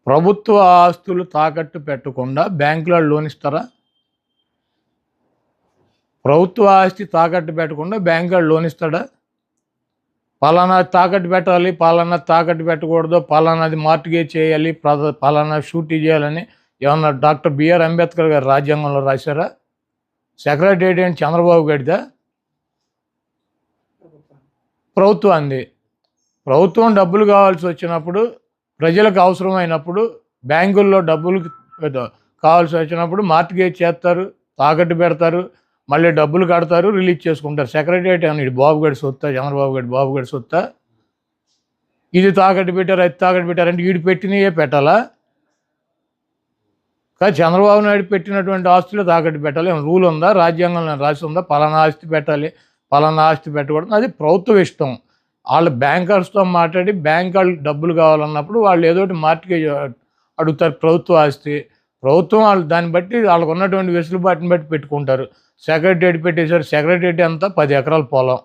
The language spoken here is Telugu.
ప్రభుత్వ ఆస్తులు తాకట్టు పెట్టకుండా బ్యాంకులో లోన్ ఇస్తారా? ప్రభుత్వ ఆస్తి తాకట్టు పెట్టకుండా బ్యాంకులో లోన్ ఇస్తాడా? పలానా తాకట్టు పెట్టాలి, పలానా తాకట్టు పెట్టకూడదు, పలానాది మార్టిగేజ్ చేయాలి, పలానా షూరిటీ చేయాలని ఏమన్నా డాక్టర్ బిఆర్ అంబేద్కర్ గారు రాజ్యాంగంలో రాశారా? సెక్రటేరియట్ ఏంటి చంద్రబాబు గారిదా? ప్రభుత్వాన్ని. ప్రభుత్వం డబ్బులు కావాల్సి వచ్చినప్పుడు, ప్రజలకు అవసరమైనప్పుడు, బ్యాంకుల్లో డబ్బులు కావాల్సి వచ్చినప్పుడు మార్టిగేజ్ చేస్తారు, తాకట్టు పెడతారు, మళ్ళీ డబ్బులు కడతారు, రిలీజ్ చేసుకుంటారు. సెక్రటేరియట్ అని ఇది బాబు గడి సొత్తా, చంద్రబాబు గడి సొత్తా? ఇది తాకట్టు పెట్టారు, అది తాకట్టు పెట్టారంటే వీడు పెట్టినయే పెట్టాలా? కానీ చంద్రబాబు నాయుడు పెట్టినటువంటి ఆస్తులు తాకట్టు పెట్టాలి. ఏమైనా రూల్ ఉందా? రాజ్యాంగంలో రాసి ఉందా? పలానా ఆస్తి పెట్టాలి, పలానా ఆస్తి పెట్టకూడదు. అది ప్రభుత్వం ఇష్టం. వాళ్ళు బ్యాంకర్స్తో మాట్లాడి బ్యాంక్ వాళ్ళు డబ్బులు కావాలన్నప్పుడు వాళ్ళు ఏదోటి మార్టిగేజ్ అడుగుతారు. ప్రభుత్వ ఆస్తి ప్రభుత్వం వాళ్ళు దాన్ని బట్టి వాళ్ళకు ఉన్నటువంటి వెసులుబాటుని బట్టి పెట్టుకుంటారు. సెక్రటేరియట్ పెట్టేశారు. సెక్రటేరియట్ అంతా 10 ఎకరాల పొలం.